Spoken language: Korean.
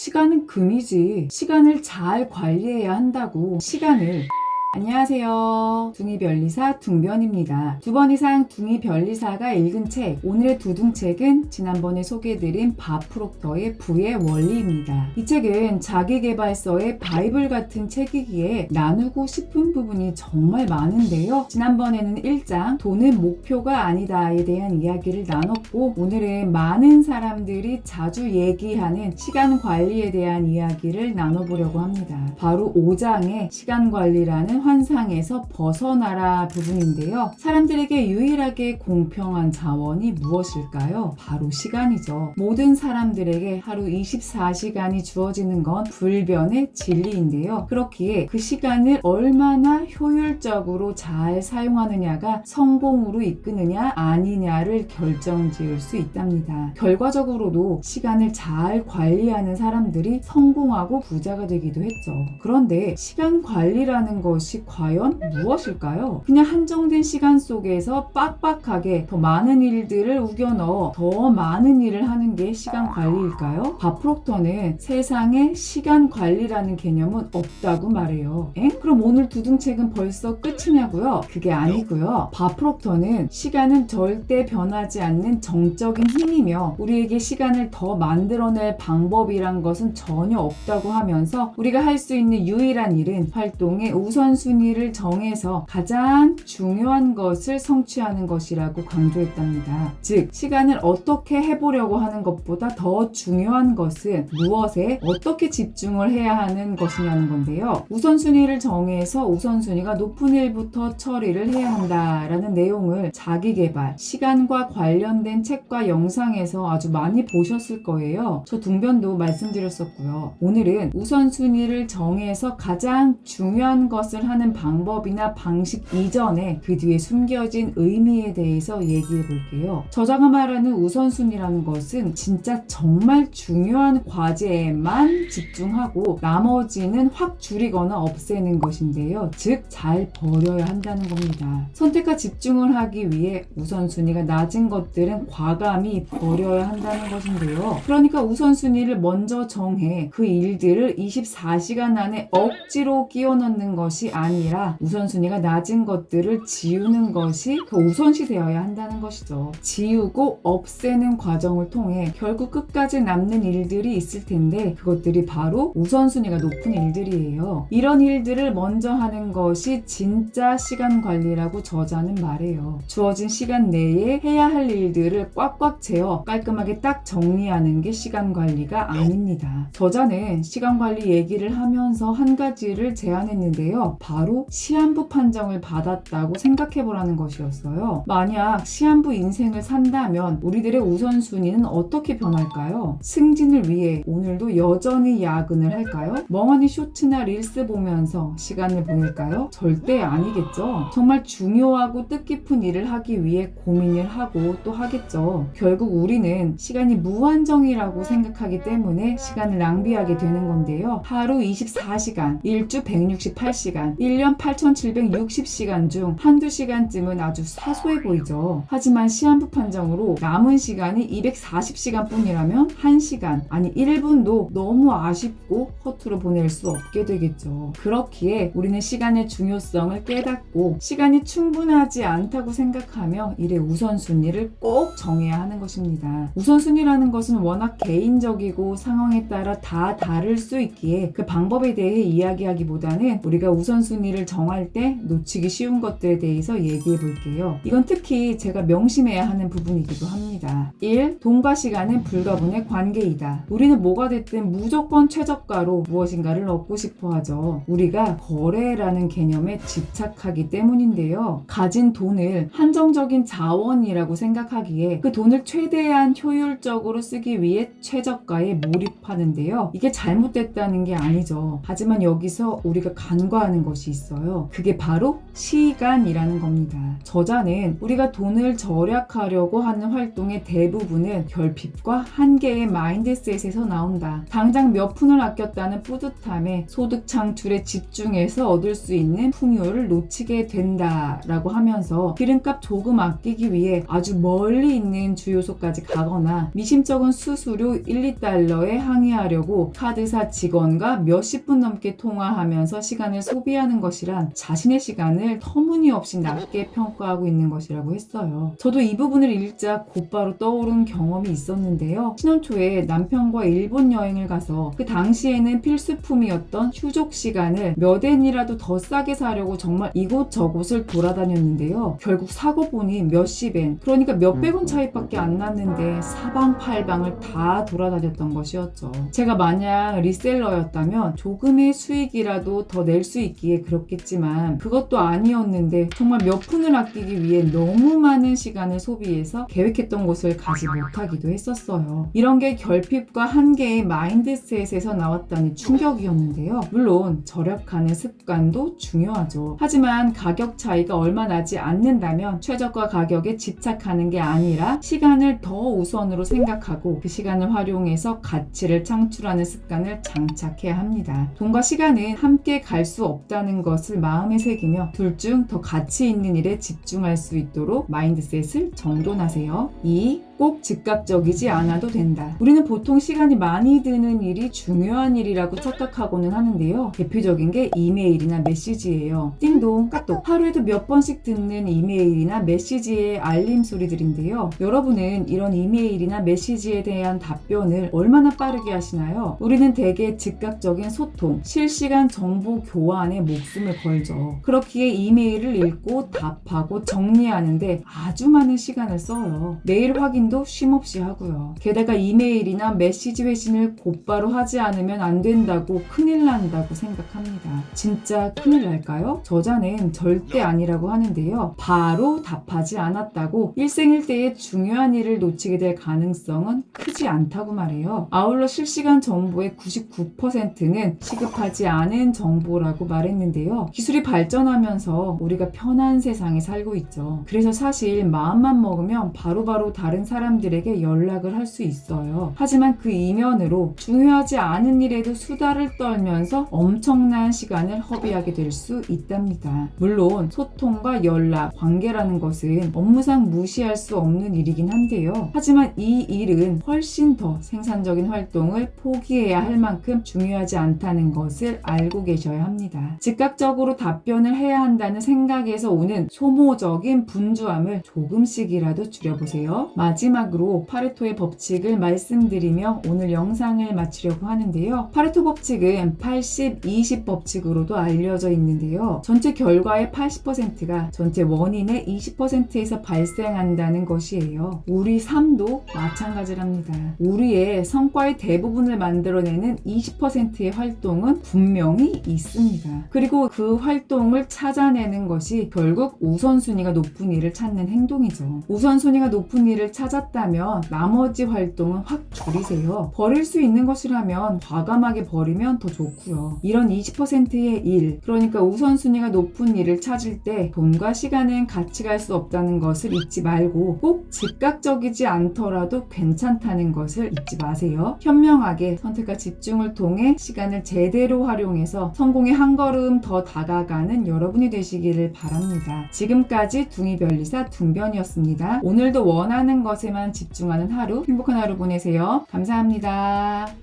시간은 금이지. 시간을 잘 관리해야 한다고. 시간을. 안녕하세요. 둥이변리사 둥변입니다. 2번 이상 둥이변리사가 읽은 책, 오늘의 두둥책은 지난번에 소개해드린 밥 프록터의 부의 원리입니다. 이 책은 자기계발서의 바이블 같은 책이기에 나누고 싶은 부분이 정말 많은데요. 지난번에는 1장 돈은 목표가 아니다에 대한 이야기를 나눴고, 오늘은 많은 사람들이 자주 얘기하는 시간 관리에 대한 이야기를 나눠보려고 합니다. 바로 5장의 시간 관리라는 환상에서 벗어나라 부분인데요. 사람들에게 유일하게 공평한 자원이 무엇일까요? 바로 시간이죠. 모든 사람들에게 하루 24시간이 주어지는 건 불변의 진리인데요. 그렇기에 그 시간을 얼마나 효율적으로 잘 사용하느냐가 성공으로 이끄느냐 아니냐를 결정지을 수 있답니다. 결과적으로도 시간을 잘 관리하는 사람들이 성공하고 부자가 되기도 했죠. 그런데 시간 관리라는 것이 과연 무엇일까요? 그냥 한정된 시간 속에서 빡빡하게 더 많은 일들을 우겨넣어 더 많은 일을 하는 게 시간 관리일까요? 밥 프록터는 세상에 시간 관리라는 개념은 없다고 말해요. 그럼 오늘 두둥책은 벌써 끝이냐고요? 그게 아니고요. 밥 프록터는 시간은 절대 변하지 않는 정적인 힘이며 우리에게 시간을 더 만들어낼 방법이란 것은 전혀 없다고 하면서 우리가 할 수 있는 유일한 일은 활동의 우선순위를 정해서 가장 중요한 것을 성취하는 것이라고 강조했답니다. 즉, 시간을 어떻게 해보려고 하는 것보다 더 중요한 것은 무엇에 어떻게 집중을 해야 하는 것이냐는 건데요. 우선순위를 정해서 우선순위가 높은 일부터 처리를 해야 한다라는 내용을 자기계발, 시간과 관련된 책과 영상에서 아주 많이 보셨을 거예요. 저 둥변도 말씀드렸었고요. 오늘은 우선순위를 정해서 가장 중요한 것을 하는 방법이나 방식 이전에 그 뒤에 숨겨진 의미에 대해서 얘기해 볼게요. 저자가 말하는 우선순위라는 것은 진짜 정말 중요한 과제에만 집중하고 나머지는 확 줄이거나 없애는 것인데요. 즉, 잘 버려야 한다는 겁니다. 선택과 집중을 하기 위해 우선순위가 낮은 것들은 과감히 버려야 한다는 것인데요. 그러니까 우선순위를 먼저 정해 그 일들을 24시간 안에 억지로 끼워 넣는 것이 아니라 우선순위가 낮은 것들을 지우는 것이 더 우선시 되어야 한다는 것이죠. 지우고 없애는 과정을 통해 결국 끝까지 남는 일들이 있을 텐데 그것들이 바로 우선순위가 높은 일들이에요. 이런 일들을 먼저 하는 것이 진짜 시간 관리라고 저자는 말해요. 주어진 시간 내에 해야 할 일들을 꽉꽉 채워 깔끔하게 딱 정리하는 게 시간 관리가 아닙니다. 저자는 시간 관리 얘기를 하면서 한 가지를 제안했는데요. 바로 시한부 판정을 받았다고 생각해보라는 것이었어요. 만약 시한부 인생을 산다면 우리들의 우선순위는 어떻게 변할까요? 승진을 위해 오늘도 여전히 야근을 할까요? 멍하니 쇼츠나 릴스 보면서 시간을 보낼까요? 절대 아니겠죠. 정말 중요하고 뜻깊은 일을 하기 위해 고민을 하고 또 하겠죠. 결국 우리는 시간이 무한정이라고 생각하기 때문에 시간을 낭비하게 되는 건데요. 하루 24시간, 일주 168시간, 1년 8760시간 중 한두 시간쯤은 아주 사소해 보이죠. 하지만 시한부 판정으로 남은 시간이 240시간 뿐이라면 1시간, 아니 1분도 너무 아쉽고 허투루 보낼 수 없게 되겠죠. 그렇기에 우리는 시간의 중요성을 깨닫고 시간이 충분하지 않다고 생각하며 일의 우선순위를 꼭 정해야 하는 것입니다. 우선순위라는 것은 워낙 개인적이고 상황에 따라 다 다를 수 있기에 그 방법에 대해 이야기하기보다는 우리가 우선순위를 정할 때 놓치기 쉬운 것들에 대해서 얘기해 볼게요. 이건 특히 제가 명심해야 하는 부분이기도 합니다. 1. 돈과 시간은 불가분의 관계이다. 우리는 뭐가 됐든 무조건 최저가로 무엇인가를 얻고 싶어 하죠. 우리가 거래라는 개념에 집착하기 때문인데요. 가진 돈을 한정적인 자원이라고 생각하기에 그 돈을 최대한 효율적으로 쓰기 위해 최저가에 몰입하는데요. 이게 잘못됐다는 게 아니죠. 하지만 여기서 우리가 간과하는 것이 있어요. 그게 바로 시간이라는 겁니다. 저자는 우리가 돈을 절약하려고 하는 활동의 대부분은 결핍과 한계의 마인드셋에서 나온다. 당장 몇 푼을 아꼈다는 뿌듯함에 소득 창출에 집중해서 얻을 수 있는 풍요를 놓치게 된다라고 하면서 기름값 조금 아끼기 위해 아주 멀리 있는 주유소까지 가거나 미심쩍은 수수료 1, 2달러에 항의하려고 카드사 직원과 몇십 분 넘게 통화하면서 시간을 소비하는 것이란 자신의 시간을 터무니없이 낮게 평가하고 있는 것이라고 했어요. 저도 이 부분을 읽자 곧바로 떠오른 경험이 있었는데요. 신혼 초에 남편과 일본 여행을 가서 그 당시에는 필수품이었던 휴족 시간을 몇 엔이라도 더 싸게 사려고 정말 이곳저곳을 돌아다녔는데요. 결국 사고 보니 몇십 엔, 그러니까 몇백 원 차이밖에 안 났는데 사방팔방을 다 돌아다녔던 것이었죠. 제가 만약 리셀러였다면 조금의 수익이라도 더 낼 수 있기에 그렇겠지만 그것도 아니었는데 정말 몇 푼을 아끼기 위해 너무 많은 시간을 소비해서 계획했던 곳을 가지 못하기도 했었어요. 이런 게 결핍과 한계의 마인드셋에서 나왔다니 충격이었는데요. 물론 절약하는 습관도 중요하죠. 하지만 가격 차이가 얼마 나지 않는다면 최저가 가격에 집착하는 게 아니라 시간을 더 우선으로 생각하고 그 시간을 활용해서 가치를 창출하는 습관을 장착해야 합니다. 돈과 시간은 함께 갈 수 없다는 것을 마음에 새기며 둘 중 더 가치 있는 일에 집중할 수 있도록 마인드셋을 정돈하세요. 2. 꼭 즉각적이지 않아도 된다. 우리는 보통 시간이 많이 드는 일이 중요한 일이라고 착각하고는 하는데요. 대표적인 게 이메일이나 메시지예요. 띵동, 까똑. 하루에도 몇 번씩 듣는 이메일이나 메시지의 알림 소리들인데요. 여러분은 이런 이메일이나 메시지에 대한 답변을 얼마나 빠르게 하시나요? 우리는 대개 즉각적인 소통, 실시간 정보 교환에 목숨을 걸죠. 그렇기에 이메일을 읽고 답하고 정리하는데 아주 많은 시간을 써요. 메일 확인도 쉼없이 하고요. 게다가 이메일이나 메시지 회신을 곧바로 하지 않으면 안 된다고 큰일 난다고 생각합니다. 진짜 큰일 날까요? 저자는 절대 아니라고 하는데요. 바로 답하지 않았다고 일생일대의 중요한 일을 놓치게 될 가능성은 크지 않다고 말해요. 아울러 실시간 정보의 99%는 시급하지 않은 정보라고 말했는데요. 기술이 발전하면서 우리가 편한 세상에 살고 있죠. 그래서 사실 마음만 먹으면 바로바로 다른 사람들에게 연락을 할 수 있어요. 하지만 그 이면으로 중요하지 않은 일에도 수다를 떨면서 엄청난 시간을 허비하게 될 수 있답니다. 물론 소통과 연락, 관계라는 것은 업무상 무시할 수 없는 일이긴 한데요. 하지만 이 일은 훨씬 더 생산적인 활동을 포기해야 할 만큼 중요하지 않다는 것을 알고 계셔야 합니다. 즉각적으로 답변을 해야 한다는 생각에서 오는 소모적인 분주함을 조금씩이라도 줄여보세요. 마지막으로 파레토의 법칙을 말씀드리며 오늘 영상을 마치려고 하는데요. 파레토 법칙은 80-20 법칙으로도 알려져 있는데요. 전체 결과의 80%가 전체 원인의 20%에서 발생한다는 것이에요. 우리 삶도 마찬가지랍니다. 우리의 성과의 대부분을 만들어내는 20%의 활동은 분명히 있습니다. 그리고 그 활동을 찾아내는 것이 결국 우선순위가 높은 일을 찾는 행동이죠. 우선순위가 높은 일을 찾았다면 나머지 활동은 확 줄이세요. 버릴 수 있는 것이라면 과감하게 버리면 더 좋고요. 이런 20%의 일, 그러니까 우선순위가 높은 일을 찾을 때 돈과 시간은 같이 갈 수 없다는 것을 잊지 말고 꼭 즉각적이지 않더라도 괜찮다는 것을 잊지 마세요. 현명하게 선택과 집중을 통해 시간을 제대로 활용해서 성공에 한 걸음 더 다가가는 여러분이 되시기를 바랍니다. 지금까지 둥이별리사 둥변이었습니다. 오늘도 원하는 것에만 집중하는 하루, 행복한 하루 보내세요. 감사합니다.